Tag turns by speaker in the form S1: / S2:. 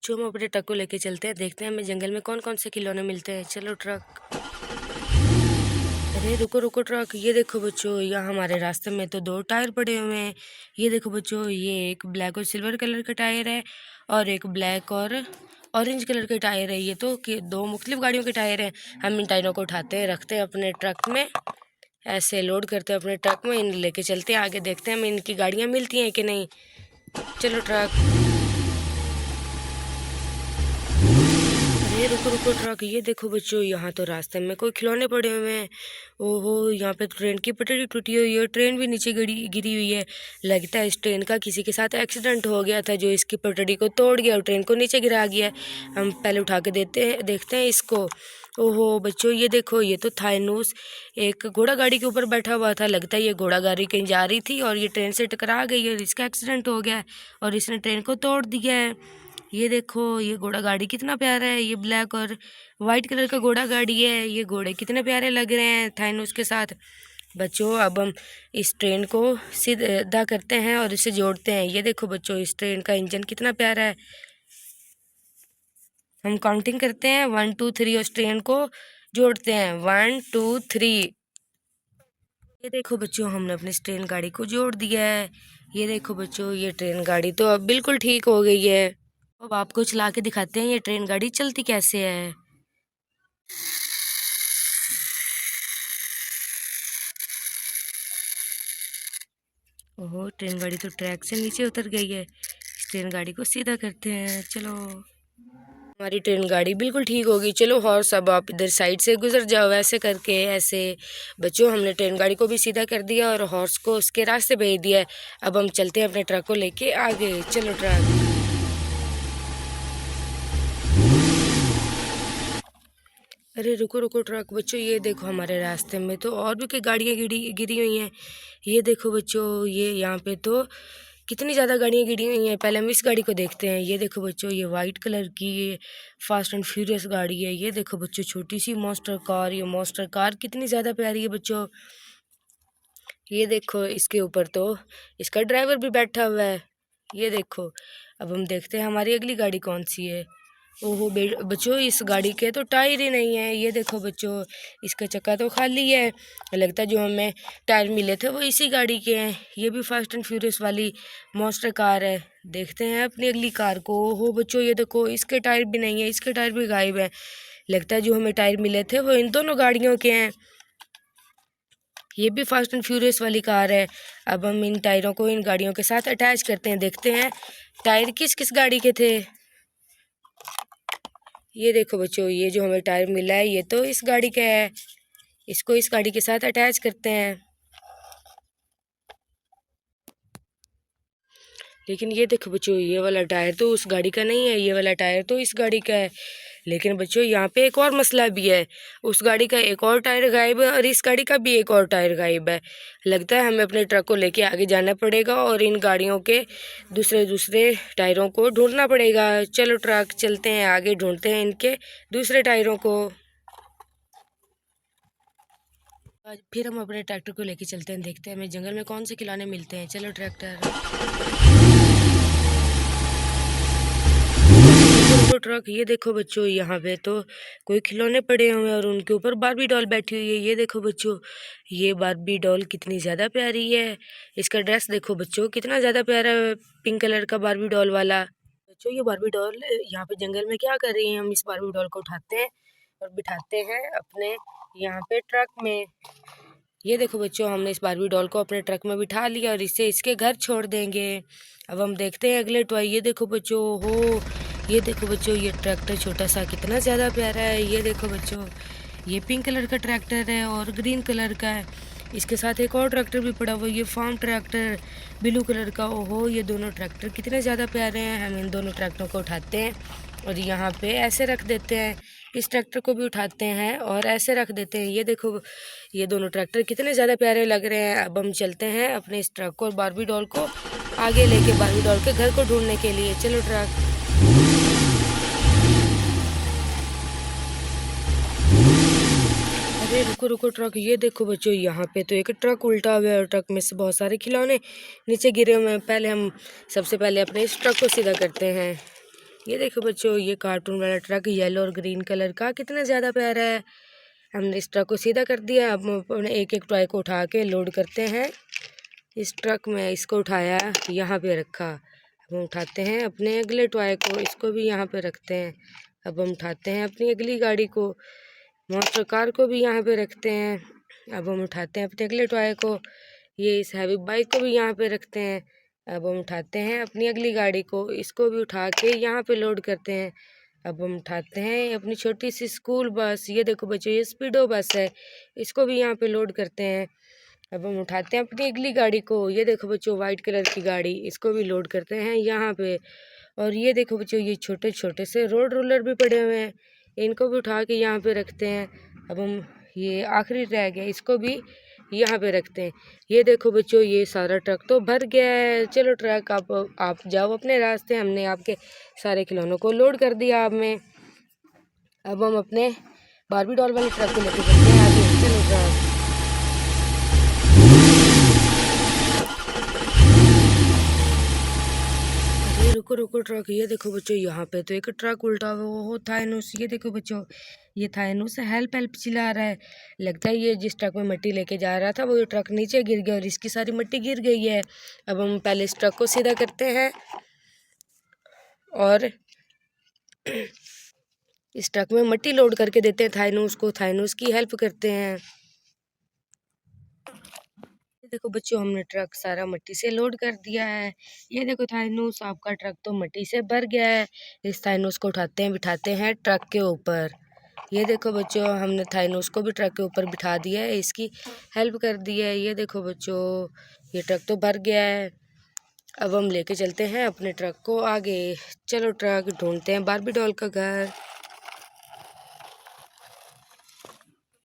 S1: जो हम अपने ट्रक को लेके चलते हैं, देखते हैं हमें जंगल में कौन कौन से खिलौने मिलते हैं। चलो ट्रक। अरे रुको रुको ट्रक, ये देखो बच्चों, यहाँ हमारे रास्ते में तो दो टायर पड़े हुए हैं। ये देखो बच्चों, ये एक ब्लैक और सिल्वर कलर का टायर है और एक ब्लैक और ऑरेंज कलर का टायर है। ये तो दो मुख्तलिफ गाड़ियों के टायर हैं। हम इन टायरों को उठाते हैं, रखते हैं अपने ट्रक में, ऐसे लोड करते हैं अपने ट्रक में, इन लेके चलते हैं आगे, देखते हैं हमें इनकी गाड़ियाँ मिलती हैं कि नहीं। चलो ट्रक। अरे रुको रुको ट्रक, ये देखो बच्चों, यहाँ तो रास्ते में कोई खिलौने पड़े हुए हैं। ओहो, यहाँ पे तो ट्रेन की पटरी टूटी हुई है, ट्रेन भी नीचे गिरी गिरी हुई है। लगता है इस ट्रेन का किसी के साथ एक्सीडेंट हो गया था, जो इसकी पटरी को तोड़ गया और ट्रेन को नीचे गिरा गया है। हम पहले उठा के देखते हैं इसको। ओहो बच्चों, ये देखो, ये तो थाइनूस एक घोड़ा गाड़ी के ऊपर बैठा हुआ था। लगता है ये घोड़ा गाड़ी कहीं जा रही थी और ये ट्रेन से टकरा गई और इसका एक्सीडेंट हो गया है और इसने ट्रेन को तोड़ दिया है। ये देखो, ये घोड़ा गाड़ी कितना प्यारा है। ये ब्लैक और वाइट कलर का घोड़ा गाड़ी है। ये घोड़े कितने प्यारे लग रहे हैं थाइनूस के साथ। बच्चों, अब हम इस ट्रेन को सीधा करते हैं और इसे जोड़ते हैं। ये देखो बच्चों, इस ट्रेन का इंजन कितना प्यारा है। हम काउंटिंग करते हैं 1 2 3 और इस ट्रेन को जोड़ते हैं 1 2 3। ये देखो बच्चों, हमने अपनी इस ट्रेन गाड़ी को जोड़ दिया है। ये देखो बच्चों, ये ट्रेन गाड़ी तो अब बिल्कुल ठीक हो गई है। अब आपको चला के दिखाते हैं ये ट्रेन गाड़ी चलती कैसे है। ओहो, ट्रेन गाड़ी तो ट्रैक से नीचे उतर गई है। इस ट्रेन गाड़ी को सीधा करते हैं। चलो, हमारी ट्रेन गाड़ी बिल्कुल ठीक होगी। चलो हॉर्स, अब आप इधर साइड से गुजर जाओ, ऐसे करके ऐसे। बच्चों, हमने ट्रेन गाड़ी को भी सीधा कर दिया और हॉर्स को उसके रास्ते भेज दिया है। अब हम चलते हैं अपने ट्रक को लेके आगे। चलो ट्रक। अरे रुको रुको ट्रक, बच्चों ये देखो, हमारे रास्ते में तो और भी कई गाड़ियाँ गिरी गिरी हुई हैं। ये देखो बच्चों, ये यहाँ पे तो कितनी ज़्यादा गाड़ियाँ गिरी हुई हैं। पहले हम इस गाड़ी को देखते हैं। ये देखो बच्चों, ये वाइट कलर की ये फास्ट एंड फ्यूरियस गाड़ी है। ये देखो बच्चों, छोटी सी मॉन्स्टर कार, ये मॉन्स्टर कार कितनी ज़्यादा प्यारी है बच्चों। ये देखो, इसके ऊपर तो इसका ड्राइवर भी बैठा हुआ है। ये देखो, अब हम देखते हैं हमारी अगली गाड़ी कौन सी है। ओहो बच्चों, इस गाड़ी के तो टायर ही नहीं है। ये देखो बच्चों, इसका चक्का तो खाली है। लगता है जो हमें टायर मिले थे वो इसी गाड़ी के हैं। ये भी फास्ट एंड फ्यूरियस वाली मॉन्स्टर कार है। देखते हैं अपनी अगली कार को। ओहो बच्चों, ये देखो, इसके टायर भी नहीं है, इसके टायर भी गायब है। लगता है जो हमें टायर मिले थे वो इन दोनों गाड़ियों के हैं। ये भी फास्ट एंड फ्यूरियस वाली कार है। अब हम इन टायरों को इन गाड़ियों के साथ अटैच करते हैं, देखते हैं टायर किस किस गाड़ी के थे। ये देखो बच्चों, ये जो हमें टायर मिला है ये तो इस गाड़ी का है। इसको इस गाड़ी के साथ अटैच करते हैं। लेकिन ये देखो बच्चों, ये वाला टायर तो उस गाड़ी का नहीं है, ये वाला टायर तो इस गाड़ी का है। लेकिन बच्चों, यहाँ पे एक और मसला भी है। उस गाड़ी का एक और टायर गायब है और इस गाड़ी का भी एक और टायर गायब है। लगता है हमें अपने ट्रक को लेके आगे जाना पड़ेगा और इन गाड़ियों के दूसरे दूसरे टायरों को ढूंढना पड़ेगा। चलो ट्रक, चलते हैं आगे, ढूंढते हैं इनके दूसरे टायरों को। आज फिर हम अपने ट्रैक्टर को लेके चलते हैं, देखते हैं हमें जंगल में कौन से खिलौने मिलते हैं। चलो ट्रैक्टर। तो ट्रक, ये देखो बच्चों, यहाँ पे तो कोई खिलौने पड़े हुए हैं और उनके ऊपर बारबी डॉल बैठी हुई है। ये देखो बच्चों, ये बारबी डॉल कितनी ज़्यादा प्यारी है। इसका ड्रेस देखो बच्चों, कितना ज़्यादा प्यारा है, पिंक कलर का बारबी डॉल वाला। बच्चों, ये बारबी डॉल यहाँ पे जंगल में क्या कर रही है। हम इस बारबी डॉल को उठाते हैं और बिठाते हैं अपने यहाँ पे ट्रक में। ये देखो बच्चों, हमने इस बारबी डॉल को अपने ट्रक में बिठा लिया और इसे इसके घर छोड़ देंगे। अब हम देखते हैं अगले टॉय। ये देखो बच्चों, हो ये देखो बच्चों, ये ट्रैक्टर छोटा सा कितना ज़्यादा प्यारा है। ये देखो बच्चों, ये पिंक कलर का ट्रैक्टर है और ग्रीन कलर का है। इसके साथ एक और ट्रैक्टर भी पड़ा हुआ है, ये फार्म ट्रैक्टर ब्लू कलर का। ओहो, ये दोनों ट्रैक्टर कितने ज़्यादा प्यारे हैं। हम इन दोनों ट्रैक्टरों को उठाते हैं और यहाँ पे ऐसे रख देते हैं। इस ट्रैक्टर को भी उठाते हैं और ऐसे रख देते हैं। ये देखो, ये दोनों ट्रैक्टर कितने ज़्यादा प्यारे लग रहे हैं। अब हम चलते हैं अपने इस ट्रक को और बारबी डॉल को आगे लेके बारबी डॉल के घर को ढूंढने के लिए। चलो ट्रक। अरे रुको रुको ट्रक, ये देखो बच्चों, यहाँ पे तो एक ट्रक उल्टा हुआ है और ट्रक में से बहुत सारे खिलौने नीचे गिरे हुए हैं। पहले हम सबसे पहले अपने इस ट्रक को सीधा करते हैं। ये देखो बच्चों, ये कार्टून वाला ट्रक येलो और ग्रीन कलर का कितना ज़्यादा प्यारा है। हमने इस ट्रक को सीधा कर दिया। अब हम अपने एक एक टॉय को उठा के लोड करते हैं इस ट्रक में। इसको उठाया, यहाँ पे रखा। अब हम उठाते हैं अपने अगले टॉय को, इसको भी यहाँ पे रखते हैं। अब हम उठाते हैं अपनी अगली गाड़ी को, मोटर कार को भी यहाँ पे रखते हैं। अब हम उठाते हैं अपने अगले टॉय को, ये इस हैवी बाइक को भी यहाँ पे रखते हैं। अब हम उठाते हैं अपनी अगली गाड़ी को, इसको भी उठा के यहाँ पे लोड करते हैं। अब हम उठाते हैं अपनी छोटी सी स्कूल बस, ये देखो बच्चों ये स्पीडो बस है, इसको भी यहाँ पे लोड करते हैं। अब हम उठाते हैं अपनी अगली गाड़ी को, ये देखो बच्चों वाइट कलर की गाड़ी, इसको भी लोड करते हैं यहाँ पे। और ये देखो बच्चों ये छोटे छोटे से रोड रोलर भी पड़े हुए हैं, इनको भी उठा के यहाँ पे रखते हैं। अब हम ये आखिरी रह गया, इसको भी यहाँ पे रखते हैं। ये देखो बच्चों ये सारा ट्रक तो भर गया है। चलो ट्रक आप जाओ अपने रास्ते, हमने आपके सारे खिलौनों को लोड कर दिया। अब हम अपने बारबी डॉल वाले ट्रक को लेके चलते हैं आगे। चलो ट्रक, ये रुको रुको ट्रक, ये देखो बच्चों यहाँ पे तो एक ट्रक उल्टा हुआ वो थाइनोस। ये देखो बच्चों ये थाइनोस हेल्प हेल्प चिल्ला रहा है। लगता है ये जिस ट्रक में मिट्टी लेके जा रहा था वो ये ट्रक नीचे गिर गया और इसकी सारी मिट्टी गिर गई है। अब हम पहले इस ट्रक को सीधा करते हैं और इस ट्रक में मिट्टी लोड करके देते हैं थाइनोस को, थाइनोस की हेल्प करते हैं। ये देखो बच्चों हमने ट्रक सारा मिट्टी से लोड कर दिया है। ये देखो थाइनोस आपका ट्रक तो मिट्टी से भर गया है। इस थाइनोस को उठाते हैं, बिठाते हैं ट्रक के ऊपर। ये देखो बच्चों हमने थाइनोस को भी ट्रक के ऊपर बिठा दिया है, इसकी हेल्प कर दी है। ये देखो बच्चों ये ट्रक तो भर गया है। अब हम लेके चलते हैं अपने ट्रक को आगे। चलो ट्रक ढूंढते हैं बारबी डॉल का घर।